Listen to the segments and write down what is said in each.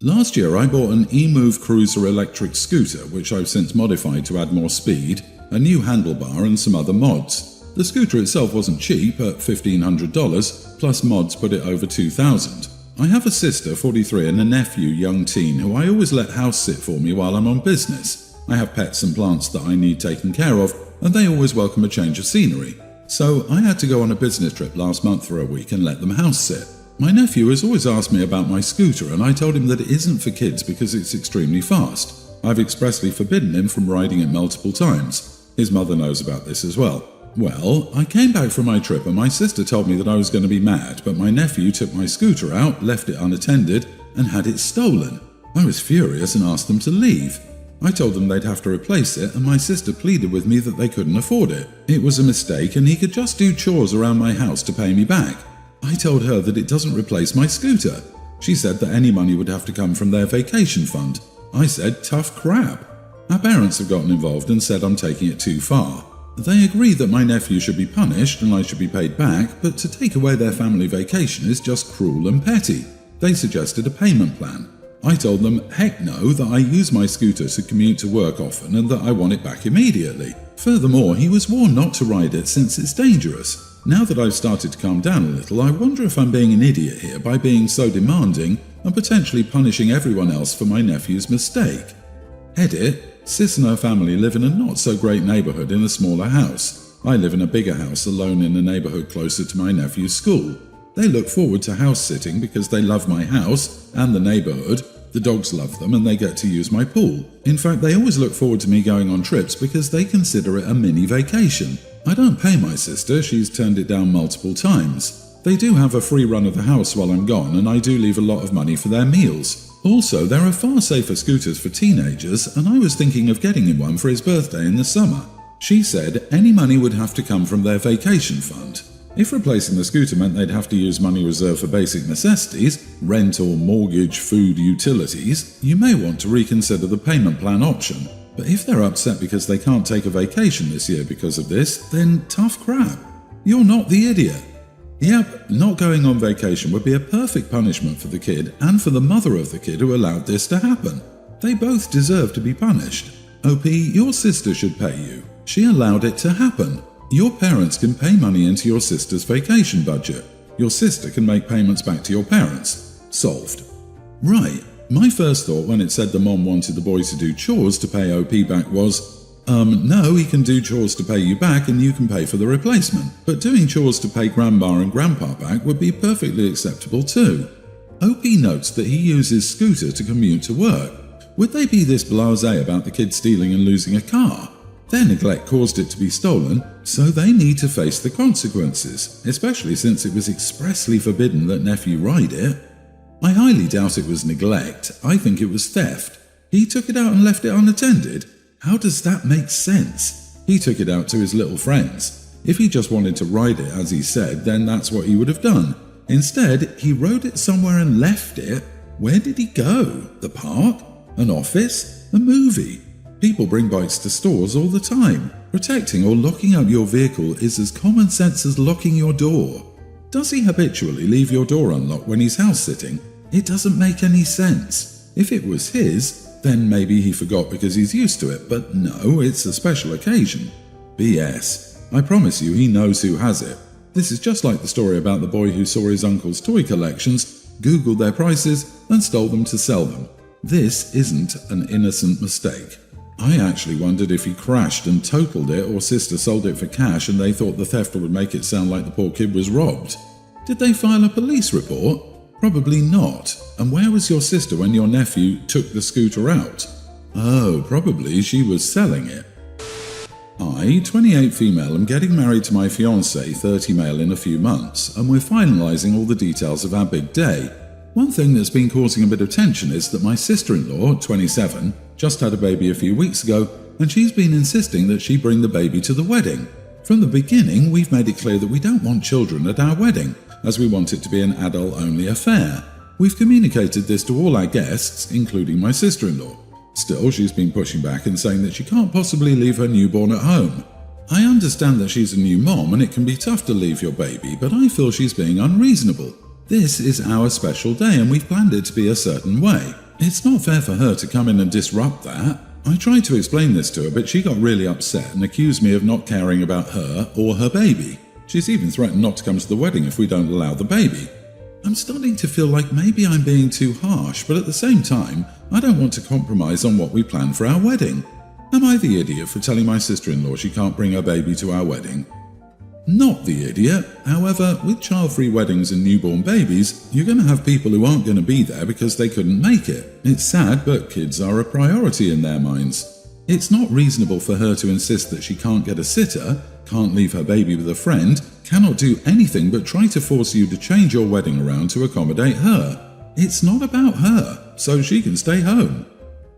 Last year I bought an eMove Cruiser electric scooter, which I've since modified to add more speed, a new handlebar and some other mods. The scooter itself wasn't cheap at $1,500, plus mods put it over $2,000. I have a sister, 43, and a nephew, young teen, who I always let house sit for me while I'm on business. I have pets and plants that I need taken care of, and they always welcome a change of scenery. So I had to go on a business trip last month for a week and let them house sit. My nephew has always asked me about my scooter, and I told him that it isn't for kids because it's extremely fast. I've expressly forbidden him from riding it multiple times. His mother knows about this as well. Well, I came back from my trip and my sister told me that I was going to be mad, but my nephew took my scooter out, left it unattended, and had it stolen. I was furious and asked them to leave. I told them they'd have to replace it, and my sister pleaded with me that they couldn't afford it. It was a mistake and he could just do chores around my house to pay me back. I told her that it doesn't replace my scooter. She said that any money would have to come from their vacation fund. I said, tough crap. Our parents have gotten involved and said I'm taking it too far. They agree that my nephew should be punished and I should be paid back, but to take away their family vacation is just cruel and petty. They suggested a payment plan. I told them, heck no, that I use my scooter to commute to work often and that I want it back immediately. Furthermore, he was warned not to ride it since it's dangerous. Now that I've started to calm down a little, I wonder if I'm being an idiot here by being so demanding and potentially punishing everyone else for my nephew's mistake. Edit. Sis and her family live in a not-so-great neighborhood in a smaller house. I live in a bigger house alone in a neighborhood closer to my nephew's school. They look forward to house-sitting because they love my house and the neighborhood. The dogs love them and they get to use my pool. In fact, they always look forward to me going on trips because they consider it a mini vacation. I don't pay my sister, she's turned it down multiple times. They do have a free run of the house while I'm gone and I do leave a lot of money for their meals. Also, there are far safer scooters for teenagers and I was thinking of getting him one for his birthday in the summer. She said any money would have to come from their vacation fund. If replacing the scooter meant they'd have to use money reserved for basic necessities, rent or mortgage, food, utilities, you may want to reconsider the payment plan option. But if they're upset because they can't take a vacation this year because of this, then tough crap. You're not the idiot. Yep, not going on vacation would be a perfect punishment for the kid and for the mother of the kid who allowed this to happen. They both deserve to be punished. OP, your sister should pay you. She allowed it to happen. Your parents can pay money into your sister's vacation budget. Your sister can make payments back to your parents. Solved. Right, my first thought when it said the mom wanted the boys to do chores to pay OP back was, no, he can do chores to pay you back and you can pay for the replacement. But doing chores to pay Grandma and Grandpa back would be perfectly acceptable too. OP notes that he uses scooter to commute to work. Would they be this blasé about the kid stealing and losing a car? Their neglect caused it to be stolen, so they need to face the consequences, especially since it was expressly forbidden that nephew ride it. I highly doubt it was neglect. I think it was theft. He took it out and left it unattended. How does that make sense? He took it out to his little friends. If he just wanted to ride it, as he said, then that's what he would have done. Instead, he rode it somewhere and left it. Where did he go? The park? An office? A movie? People bring bikes to stores all the time. Protecting or locking up your vehicle is as common sense as locking your door. Does he habitually leave your door unlocked when he's house sitting? It doesn't make any sense. If it was his, then maybe he forgot because he's used to it, but no, it's a special occasion. BS. I promise you he knows who has it. This is just like the story about the boy who saw his uncle's toy collections, Googled their prices, and stole them to sell them. This isn't an innocent mistake. I actually wondered if he crashed and totaled it or sister sold it for cash and they thought the theft would make it sound like the poor kid was robbed. Did they file a police report? Probably not. And where was your sister when your nephew took the scooter out? Oh, probably she was selling it. I, 28 female, am getting married to my fiancé, 30 male, in a few months, and we're finalising all the details of our big day. One thing that's been causing a bit of tension is that my sister-in-law, 27, just had a baby a few weeks ago, and she's been insisting that she bring the baby to the wedding. From the beginning, we've made it clear that we don't want children at our wedding, as we want it to be an adult-only affair. We've communicated this to all our guests, including my sister-in-law. Still, she's been pushing back and saying that she can't possibly leave her newborn at home. I understand that she's a new mom and it can be tough to leave your baby, but I feel she's being unreasonable. This is our special day and we've planned it to be a certain way. It's not fair for her to come in and disrupt that. I tried to explain this to her, but she got really upset and accused me of not caring about her or her baby. She's even threatened not to come to the wedding if we don't allow the baby. I'm starting to feel like maybe I'm being too harsh, but at the same time, I don't want to compromise on what we plan for our wedding. Am I the idiot for telling my sister-in-law she can't bring her baby to our wedding? Not the idiot. However, with child-free weddings and newborn babies, you're going to have people who aren't going to be there because they couldn't make it. It's sad, but kids are a priority in their minds. It's not reasonable for her to insist that she can't get a sitter, can't leave her baby with a friend, cannot do anything but try to force you to change your wedding around to accommodate her. It's not about her, so she can stay home.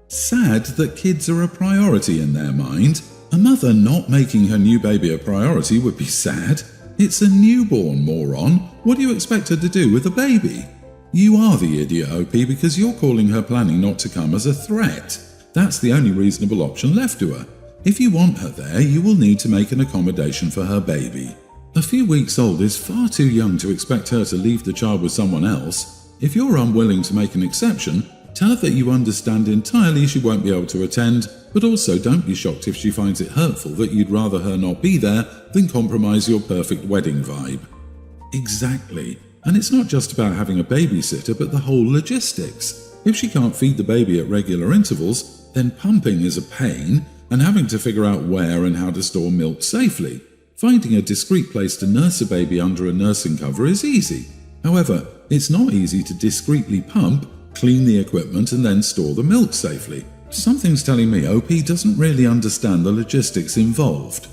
Sad that kids are a priority in their mind. A mother not making her new baby a priority would be sad. It's a newborn, moron. What do you expect her to do with a baby? You are the idiot, OP, because you're calling her planning not to come as a threat. That's the only reasonable option left to her. If you want her there, you will need to make an accommodation for her baby. A few weeks old is far too young to expect her to leave the child with someone else. If you're unwilling to make an exception, tell her that you understand entirely she won't be able to attend, but also don't be shocked if she finds it hurtful that you'd rather her not be there than compromise your perfect wedding vibe. Exactly. And it's not just about having a babysitter, but the whole logistics. If she can't feed the baby at regular intervals, then pumping is a pain, and having to figure out where and how to store milk safely. Finding a discreet place to nurse a baby under a nursing cover is easy. However, it's not easy to discreetly pump, clean the equipment, and then store the milk safely. Something's telling me OP doesn't really understand the logistics involved.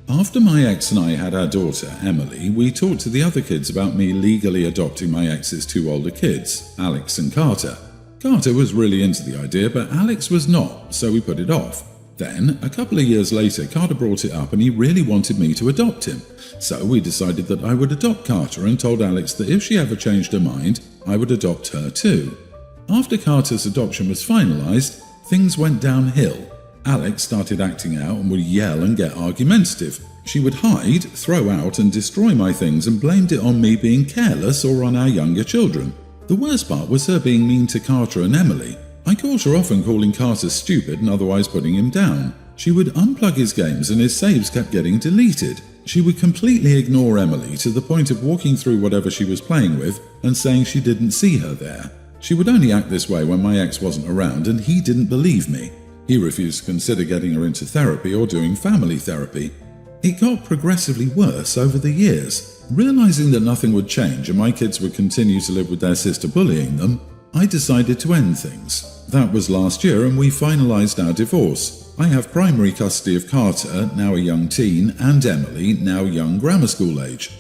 After my ex and I had our daughter, Emily, we talked to the other kids about me legally adopting my ex's two older kids, Alex and Carter. Carter was really into the idea, but Alex was not, so we put it off. Then, a couple of years later, Carter brought it up and he really wanted me to adopt him. So we decided that I would adopt Carter and told Alex that if she ever changed her mind, I would adopt her too. After Carter's adoption was finalized, things went downhill. Alex started acting out and would yell and get argumentative. She would hide, throw out and destroy my things and blamed it on me being careless or on our younger children. The worst part was her being mean to Carter and Emily. I caught her often calling Carter stupid and otherwise putting him down. She would unplug his games and his saves kept getting deleted. She would completely ignore Emily to the point of walking through whatever she was playing with and saying she didn't see her there. She would only act this way when my ex wasn't around and he didn't believe me. He refused to consider getting her into therapy or doing family therapy. It got progressively worse over the years. Realizing that nothing would change and my kids would continue to live with their sister bullying them, I decided to end things. That was last year and we finalized our divorce. I have primary custody of Carter, now a young teen, and Emily, now young grammar school age.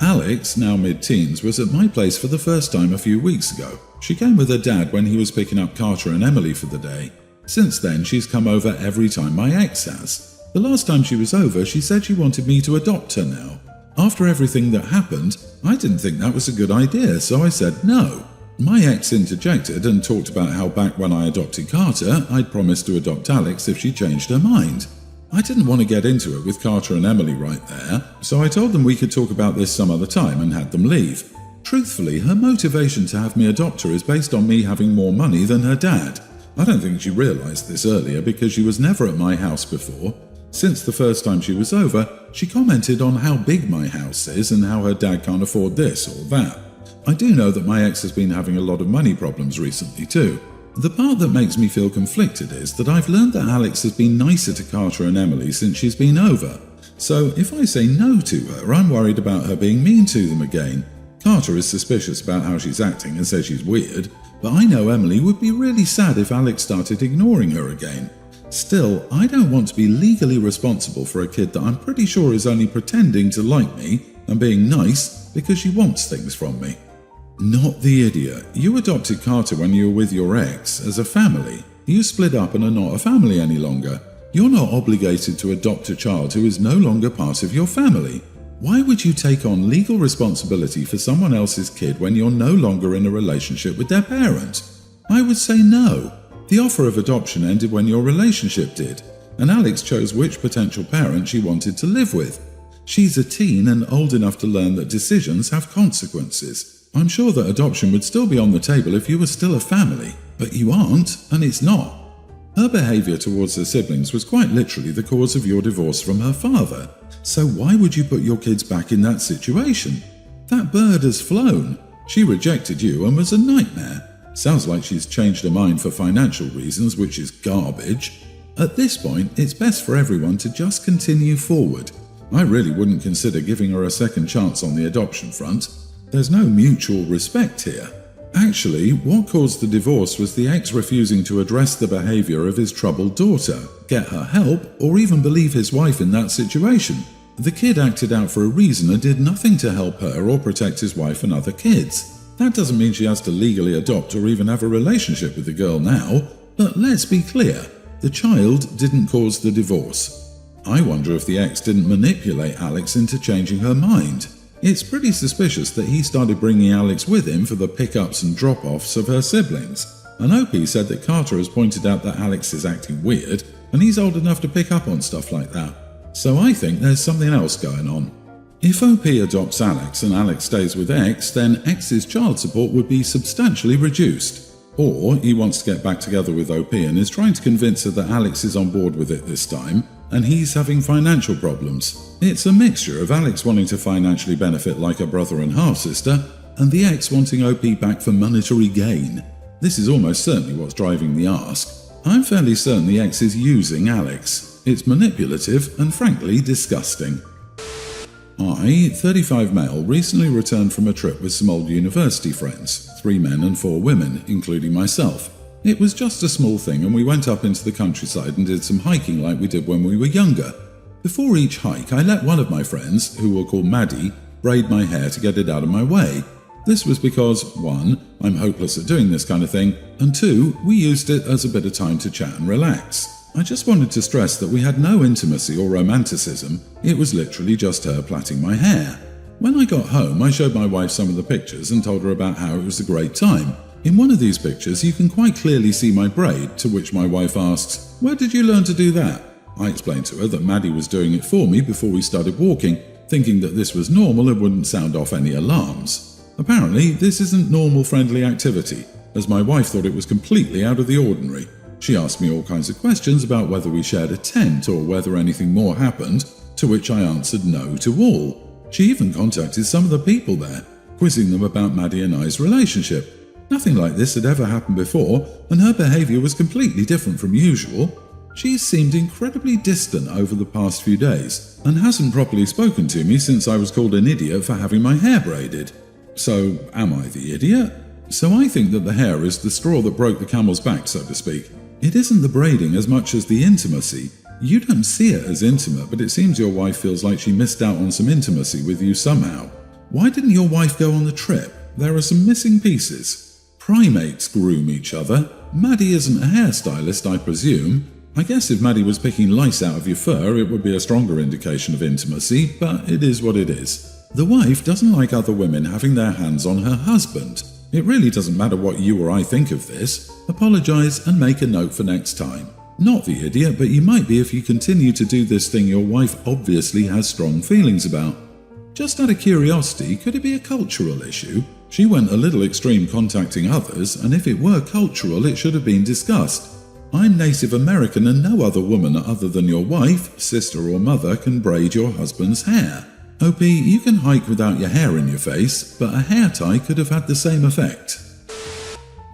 Alex, now mid-teens, was at my place for the first time a few weeks ago. She came with her dad when he was picking up Carter and Emily for the day. Since then, she's come over every time my ex has. The last time she was over, she said she wanted me to adopt her now. After everything that happened, I didn't think that was a good idea, so I said no. My ex interjected and talked about how back when I adopted Carter, I'd promised to adopt Alex if she changed her mind. I didn't want to get into it with Carter and Emily right there, so I told them we could talk about this some other time and had them leave. Truthfully, her motivation to have me adopt her is based on me having more money than her dad. I don't think she realized this earlier because she was never at my house before. Since the first time she was over, she commented on how big my house is and how her dad can't afford this or that. I do know that my ex has been having a lot of money problems recently too. The part that makes me feel conflicted is that I've learned that Alex has been nicer to Carter and Emily since she's been over. So if I say no to her, I'm worried about her being mean to them again. Carter is suspicious about how she's acting and says she's weird, but I know Emily would be really sad if Alex started ignoring her again. Still, I don't want to be legally responsible for a kid that I'm pretty sure is only pretending to like me and being nice because she wants things from me. Not the idiot. You adopted Carter when you were with your ex as a family. You split up and are not a family any longer. You're not obligated to adopt a child who is no longer part of your family. Why would you take on legal responsibility for someone else's kid when you're no longer in a relationship with their parent? I would say no. The offer of adoption ended when your relationship did, and Alex chose which potential parent she wanted to live with. She's a teen and old enough to learn that decisions have consequences. I'm sure that adoption would still be on the table if you were still a family, but you aren't, and it's not. Her behaviour towards her siblings was quite literally the cause of your divorce from her father. So why would you put your kids back in that situation? That bird has flown. She rejected you and was a nightmare. Sounds like she's changed her mind for financial reasons, which is garbage. At this point, it's best for everyone to just continue forward. I really wouldn't consider giving her a second chance on the adoption front. There's no mutual respect here. Actually, what caused the divorce was the ex refusing to address the behaviour of his troubled daughter, get her help, or even believe his wife in that situation. The kid acted out for a reason and did nothing to help her or protect his wife and other kids. That doesn't mean she has to legally adopt or even have a relationship with the girl now, but let's be clear, the child didn't cause the divorce. I wonder if the ex didn't manipulate Alex into changing her mind. It's pretty suspicious that he started bringing Alex with him for the pickups and drop-offs of her siblings. And Opie said that Carter has pointed out that Alex is acting weird, and he's old enough to pick up on stuff like that. So I think there's something else going on. If OP adopts Alex and Alex stays with X, then X's child support would be substantially reduced. Or he wants to get back together with OP and is trying to convince her that Alex is on board with it this time, and he's having financial problems. It's a mixture of Alex wanting to financially benefit like a brother and half-sister, and the ex wanting OP back for monetary gain. This is almost certainly what's driving the ask. I'm fairly certain the ex is using Alex. It's manipulative and frankly disgusting. I, 35 male, recently returned from a trip with some old university friends, 3 men and 4 women, including myself. It was just a small thing and we went up into the countryside and did some hiking like we did when we were younger. Before each hike, I let one of my friends, who we'll call Maddie, braid my hair to get it out of my way. This was because, 1, I'm hopeless at doing this kind of thing, and 2, we used it as a bit of time to chat and relax. I just wanted to stress that we had no intimacy or romanticism, it was literally just her plaiting my hair. When I got home, I showed my wife some of the pictures and told her about how it was a great time. In one of these pictures, you can quite clearly see my braid, to which my wife asks, "Where did you learn to do that?" I explained to her that Maddie was doing it for me before we started walking, thinking that this was normal and wouldn't sound off any alarms. Apparently, this isn't normal friendly activity, as my wife thought it was completely out of the ordinary. She asked me all kinds of questions about whether we shared a tent or whether anything more happened, to which I answered no to all. She even contacted some of the people there, quizzing them about Maddie and I's relationship. Nothing like this had ever happened before, and her behaviour was completely different from usual. She's seemed incredibly distant over the past few days, and hasn't properly spoken to me since I was called an idiot for having my hair braided. So, am I the idiot? So I think that the hair is the straw that broke the camel's back, so to speak. It isn't the braiding as much as the intimacy. You don't see it as intimate, but it seems your wife feels like she missed out on some intimacy with you somehow. Why didn't your wife go on the trip? There are some missing pieces. Primates groom each other. Maddie isn't a hairstylist, I presume. I guess if Maddie was picking lice out of your fur, it would be a stronger indication of intimacy, but it is what it is. The wife doesn't like other women having their hands on her husband. It really doesn't matter what you or I think of this. Apologise and make a note for next time. Not the idiot, but you might be if you continue to do this thing your wife obviously has strong feelings about. Just out of curiosity, could it be a cultural issue? She went a little extreme contacting others, and if it were cultural, it should have been discussed. I'm Native American and no other woman other than your wife, sister or mother can braid your husband's hair. OP, you can hike without your hair in your face, but a hair tie could have had the same effect.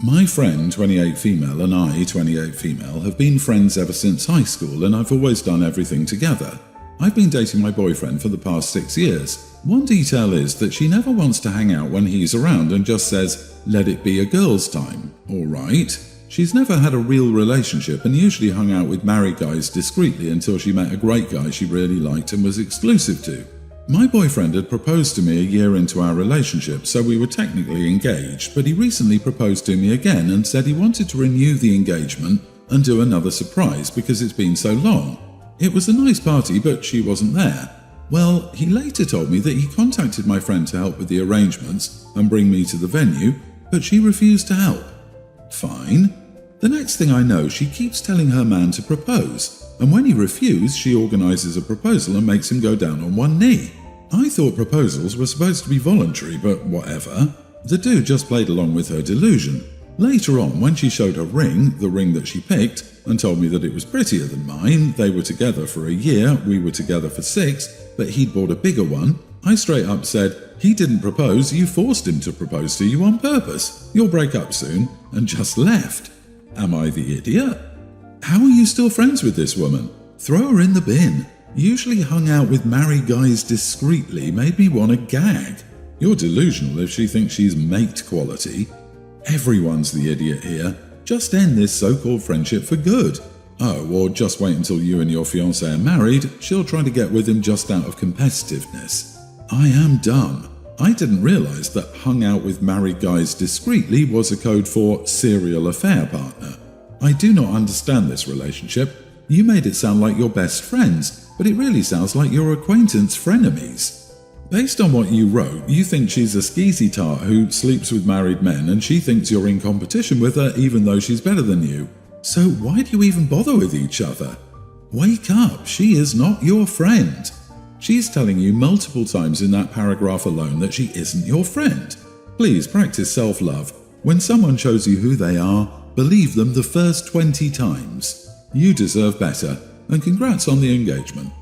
My friend, 28 female, and I, 28 female, have been friends ever since high school, and I've always done everything together. I've been dating my boyfriend for the past 6 years. One detail is that she never wants to hang out when he's around and just says, "Let it be a girl's time." Alright. She's never had a real relationship and usually hung out with married guys discreetly until she met a great guy she really liked and was exclusive to. My boyfriend had proposed to me a year into our relationship, so we were technically engaged, but he recently proposed to me again and said he wanted to renew the engagement and do another surprise because it's been so long. It was a nice party, but she wasn't there. Well, he later told me that he contacted my friend to help with the arrangements and bring me to the venue, but she refused to help. Fine. The next thing I know, she keeps telling her man to propose, and when he refused, she organises a proposal and makes him go down on one knee. I thought proposals were supposed to be voluntary, but whatever. The dude just played along with her delusion. Later on, when she showed her ring, the ring that she picked, and told me that it was prettier than mine, they were together for a year, we were together for 6, but he'd bought a bigger one, I straight up said, he didn't propose, you forced him to propose to you on purpose. You'll break up soon, and just left. Am I the idiot? How are you still friends with this woman? Throw her in the bin. Usually hung out with married guys discreetly made me want to gag. You're delusional if she thinks she's mate quality. Everyone's the idiot here. Just end this so-called friendship for good. Oh, or just wait until you and your fiancé are married. She'll try to get with him just out of competitiveness. I am dumb. I didn't realize that hung out with married guys discreetly was a code for serial affair partner. I do not understand this relationship. You made it sound like you're best friends, but it really sounds like you're acquaintance frenemies. Based on what you wrote, you think she's a skeezy tart who sleeps with married men and she thinks you're in competition with her even though she's better than you. So why do you even bother with each other? Wake up, she is not your friend. She's telling you multiple times in that paragraph alone that she isn't your friend. Please practice self-love. When someone shows you who they are, believe them the first 20 times. You deserve better, and congrats on the engagement.